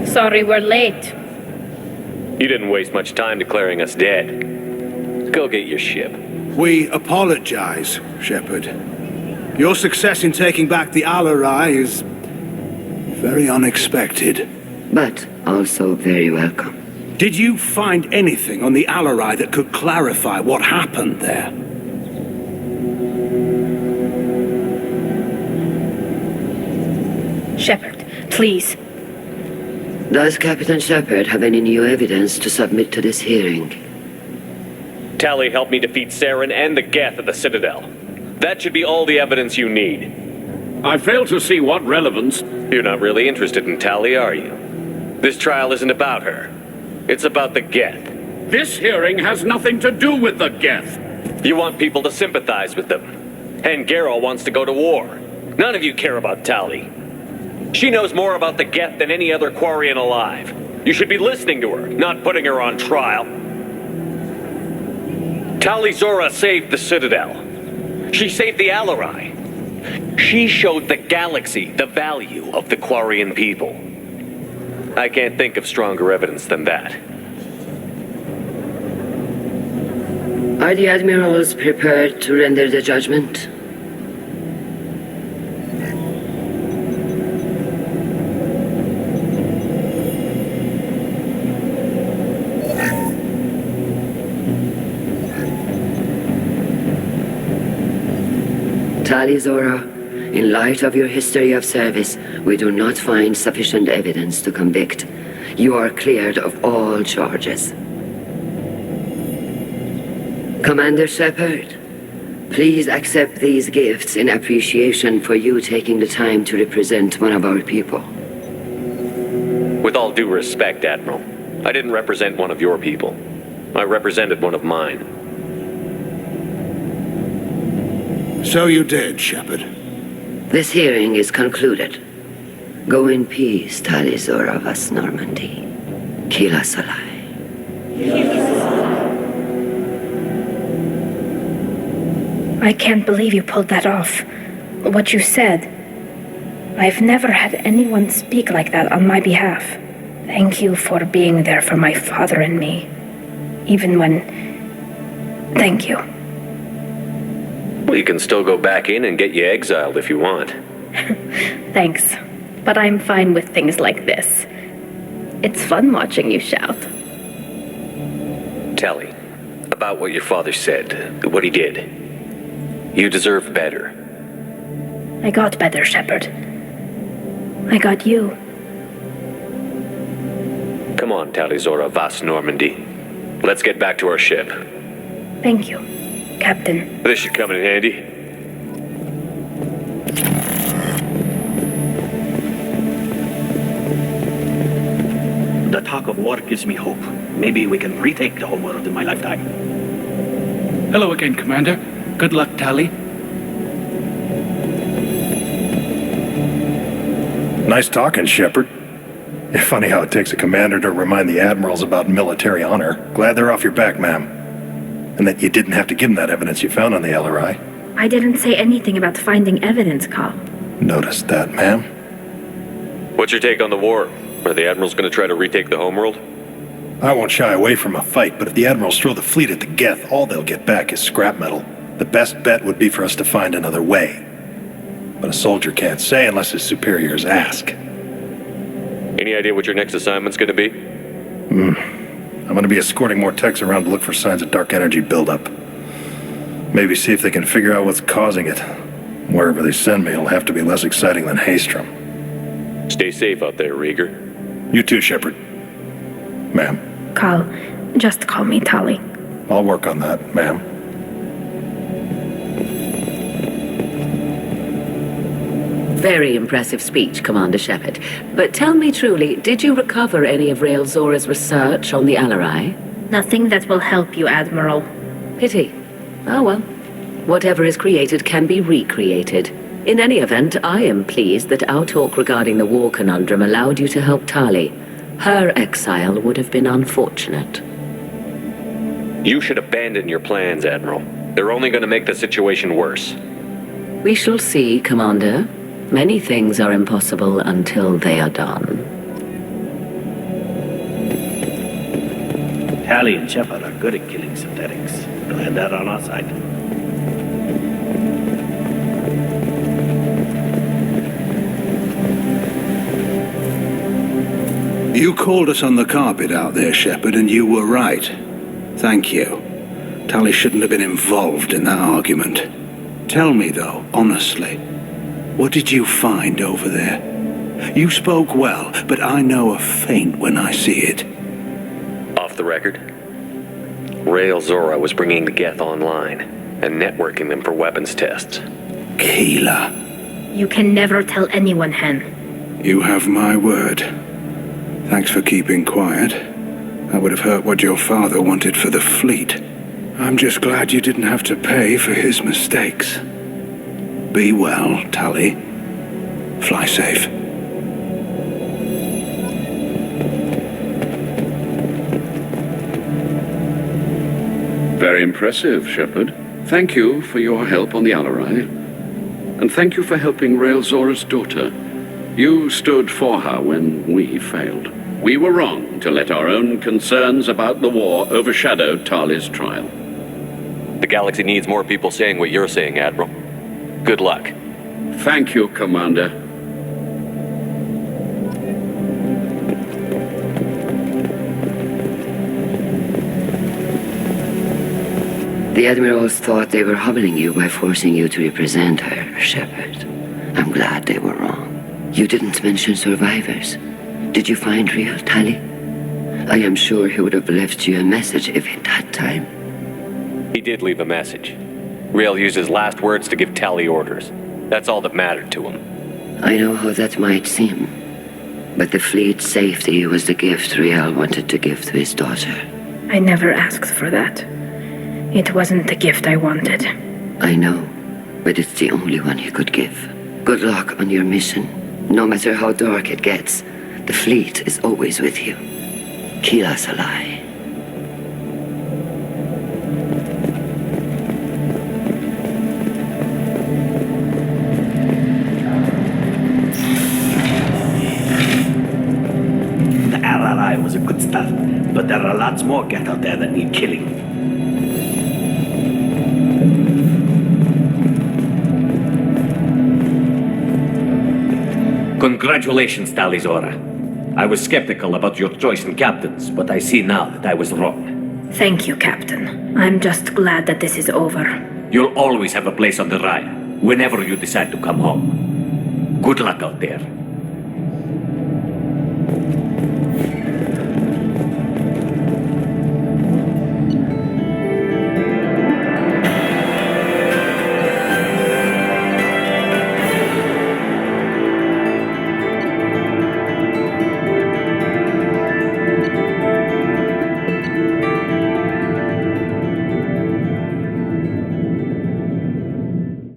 Sorry we're late. You didn't waste much time declaring us dead. Go get your ship. We apologize, Shepard. Your success in taking back the Alarai is very unexpected. But also very welcome. Did you find anything on the Alarai that could clarify what happened there? Shepard, please. Does Captain Shepard have any new evidence to submit to this hearing? Tali helped me defeat Saren and the Geth at the Citadel. That should be all the evidence you need. I fail to see what relevance... You're not really interested in Tali, are you? This trial isn't about her. It's about the Geth. This hearing has nothing to do with the Geth. You want people to sympathize with them. And Geralt wants to go to war. None of you care about Tali. She knows more about the Geth than any other Quarian alive. You should be listening to her, not putting her on trial. Tali Zora saved the Citadel. She saved the Alarai. She showed the galaxy the value of the Quarian people. I can't think of stronger evidence than that. Are the Admirals prepared to render the judgment? Tali Zora, in light of your history of service, we do not find sufficient evidence to convict. You are cleared of all charges. Commander Shepard, please accept these gifts in appreciation for you taking the time to represent one of our people. With all due respect, Admiral, I didn't represent one of your people. I represented one of mine. So you did, Shepard. This hearing is concluded. Go in peace, Talizor of us Normandy. Kila Salai. I can't believe you pulled that off. What you said. I've never had anyone speak like that on my behalf. Thank you for being there for my father and me. Even when... Thank you. Well, you can still go back in and get you exiled if you want. Thanks. But I'm fine with things like this. It's fun watching you shout. Tali, about what your father said, what he did. You deserve better. I got better, Shepard. I got you. Come on, Talizora Vas Normandy. Let's get back to our ship. Thank you, Captain. This should come in handy. The talk of war gives me hope. Maybe we can retake the homeworld in my lifetime. Hello again, Commander. Good luck, Tali. Nice talking, Shepard. Funny how it takes a commander to remind the admirals about military honor. Glad they're off your back, ma'am. And that you didn't have to give them that evidence you found on the LRI. I didn't say anything about finding evidence, Carl. Noticed that, ma'am. What's your take on the war? Are the admirals going to try to retake the homeworld? I won't shy away from a fight, but if the admirals throw the fleet at the Geth, all they'll get back is scrap metal. The best bet would be for us to find another way. But a soldier can't say unless his superiors ask. Any idea what your next assignment's going to be? I'm going to be escorting more techs around to look for signs of dark energy buildup. Maybe see if they can figure out what's causing it. Wherever they send me, it'll have to be less exciting than Haystrom. Stay safe out there, Rieger. You too, Shepard. Ma'am. Carl, just call me Tali. I'll work on that, ma'am. Very impressive speech, Commander Shepard. But tell me truly, did you recover any of Rael Zora's research on the Alarai? Nothing that will help you, Admiral. Pity. Oh well. Whatever is created can be recreated. In any event, I am pleased that our talk regarding the war conundrum allowed you to help Tali. Her exile would have been unfortunate. You should abandon your plans, Admiral. They're only going to make the situation worse. We shall see, Commander. Many things are impossible until they are done. Tali and Shepard are good at killing synthetics. Glad that on our side. You called us on the carpet out there, Shepard, and you were right. Thank you. Tali shouldn't have been involved in that argument. Tell me, though, honestly, what did you find over there? You spoke well, but I know a feint when I see it. Off the record, Rael Zora was bringing the Geth online and networking them for weapons tests. Keela. You can never tell anyone, Hen. You have my word. Thanks for keeping quiet. I would have heard what your father wanted for the fleet. I'm just glad you didn't have to pay for his mistakes. Be well, Tali. Fly safe. Very impressive, Shepard. Thank you for your help on the Alarai. And thank you for helping Rael Zora's daughter. You stood for her when we failed. We were wrong to let our own concerns about the war overshadow Tali's trial. The galaxy needs more people saying what you're saying, Admiral. Good luck. Thank you, Commander. The Admirals thought they were humbling you by forcing you to represent her, Shepard. I'm glad they were wrong. You didn't mention survivors. Did you find real Tali? I am sure he would have left you a message if he'd had time. He did leave a message. Rael used his last words to give Tali orders. That's all that mattered to him. I know how that might seem, but the fleet's safety was the gift Rael wanted to give to his daughter. I never asked for that. It wasn't the gift I wanted. I know, but it's the only one you could give. Good luck on your mission. No matter how dark it gets, the fleet is always with you. Kila Salai. The RRI was a good start, but there are lots more get out there that need killing. Congratulations, Talizora. I was skeptical about your choice in captains, but I see now that I was wrong. Thank you, Captain. I'm just glad that this is over. You'll always have a place on the Raya, whenever you decide to come home. Good luck out there.